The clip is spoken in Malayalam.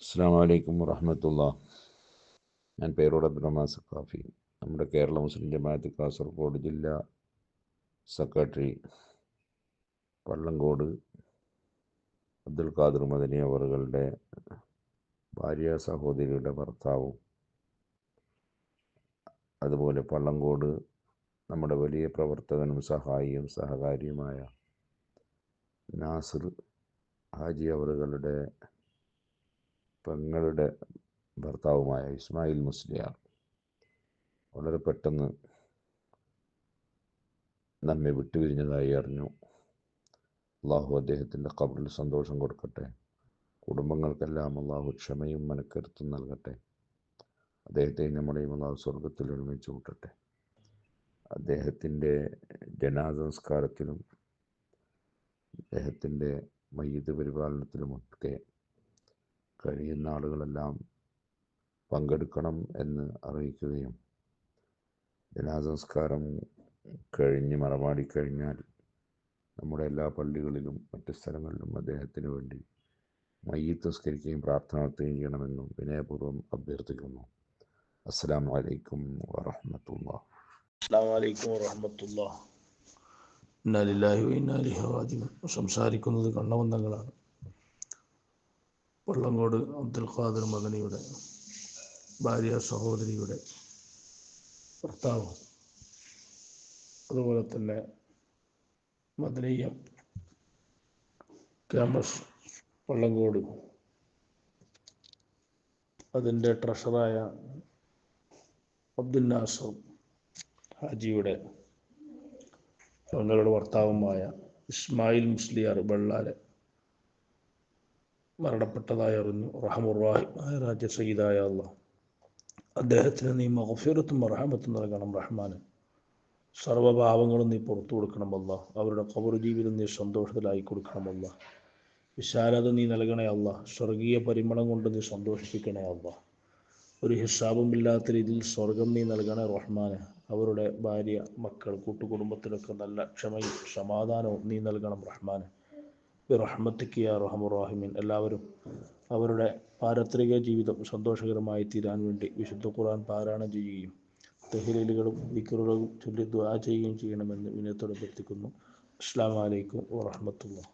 അസ്സലാമു അലൈക്കും വറഹ്മത്തുള്ളാഹി. ഞാൻ പേരോട് അബ്ദുറഹ്മാൻ സഖാഫി, നമ്മുടെ കേരള മുസ്ലിം ജമാഅത്ത് കാസർഗോഡ് ജില്ലാ സെക്രട്ടറി. പള്ളങ്കോട് അബ്ദുൽ ഖാദർ മദനി അവറുകളുടെ ഭാര്യ സഹോദരിയുടെ ഭർത്താവും, അതുപോലെ പള്ളങ്കോട് നമ്മുടെ വലിയ പ്രവർത്തകനും സഹായിയും സഹകാരിയുമായ നാസിർ ഹാജി അവറുകളുടെ പെങ്ങളുടെ ഭർത്താവുമായ ഇസ്മായിൽ മുസ്ലിയാർ വളരെ പെട്ടെന്ന് നമ്മെ വിട്ടുപിരിഞ്ഞതായി അറിഞ്ഞു. അള്ളാഹു അദ്ദേഹത്തിൻ്റെ ഖബറിൽ സന്തോഷം കൊടുക്കട്ടെ. കുടുംബങ്ങൾക്കെല്ലാം അള്ളാഹു ക്ഷമയും മനക്കരുത്തും നൽകട്ടെ. അദ്ദേഹത്തെയും നമ്മുടെയും അള്ളാഹു സ്വർഗത്തിൽ ഒരുമിച്ച് കൂട്ടട്ടെ. അദ്ദേഹത്തിൻ്റെ ജനാസ സംസ്കാരത്തിലും അദ്ദേഹത്തിൻ്റെ മയ്യിത്ത് പരിപാലനത്തിലുമൊക്കെ കഴിയുന്ന ആളുകളെല്ലാം പങ്കെടുക്കണം എന്ന് അറിയിക്കുകയും ജനാസ സംസ്കാരം കഴിഞ്ഞ് മറമാടിക്കഴിഞ്ഞാൽ നമ്മുടെ എല്ലാ പള്ളികളിലും മറ്റ് സ്ഥലങ്ങളിലും അദ്ദേഹത്തിന് വേണ്ടി മയ്യിത്ത് നിസ്കരിക്കുകയും പ്രാർത്ഥന നടത്തുകയും ചെയ്യണമെന്നും വിനയപൂർവ്വം അഭ്യർത്ഥിക്കുന്നു. അസ്സലാമു അലൈക്കും വറഹ്മത്തുള്ളാഹി. അസ്സലാമു അലൈക്കും വറഹ്മത്തുള്ളാഹി. ഇന്നാ ലില്ലാഹി വ ഇന്നാ ഇലൈഹി റാജിഊൻ. സംസാരിക്കുന്നത് കണ്ണവന്തങ്ങളാണ്. പള്ളങ്കോട് അബ്ദുൽ ഖാദർ മദനിയുടെ ഭാര്യ സഹോദരിയുടെ ഭർത്താവ്, അതുപോലെ തന്നെ മദനിയം ക്യാമ്പസ് പള്ളങ്കോട് അതിൻ്റെ ട്രഷറായ അബ്ദുൽ നാസർ ഹാജിയുടെ പെങ്ങളുടെ ഭർത്താവുമായ ഇസ്മായിൽ മുസ്ലിയാർ ബള്ളാരെ മരണപ്പെട്ടതായി അറിഞ്ഞു. റഹമുറാഹിമായ രാജ്യ സയ്യിദായ അല്ലാഹ് അദ്ദേഹത്തിന് നീ മഗ്ഫിറത്തും റഹമത്തും നൽകണം റഹ്മാന്. സർവ്വഭാവങ്ങളും നീ പുറത്തു കൊടുക്കണം അല്ലാഹ്. അവരുടെ ഖബർ ജീവിതം നീ സന്തോഷത്തിലായി കൊടുക്കണം അല്ലാഹ്. വിശാലത നീ നൽകണേ അല്ലാഹ്. സ്വർഗീയ പരിമളം കൊണ്ട് നീ സന്തോഷിപ്പിക്കണേ അല്ലാഹ്. ഒരു ഹിസാബുമില്ലാത്ത രീതിയിൽ സ്വർഗം നീ നൽകണേ റഹ്മാന്. അവരുടെ ഭാര്യ, മക്കൾ, കൂട്ടുകുടുംബത്തിനൊക്കെ നല്ല ക്ഷമയും സമാധാനവും നീ നൽകണം റഹ്മാന്. ബിറഹ്മതിക യാ അർഹമർ റഹീമീൻ. എല്ലാവരും അവരുടെ പാരത്രിക ജീവിതം സന്തോഷകരമായി തീരാൻ വേണ്ടി വിശുദ്ധ ഖുർആൻ പാരായണം ചെയ്യുകയും തഹ്ലീലുകളും ദിക്റുകളും ചൊല്ലി ദുആ ചെയ്യുകയും ചെയ്യണമെന്ന് വിനയത്തോടെ അഭ്യർത്ഥിക്കുന്നു. അസ്സലാമു അലൈക്കും വറഹ്മത്തുള്ളാഹി.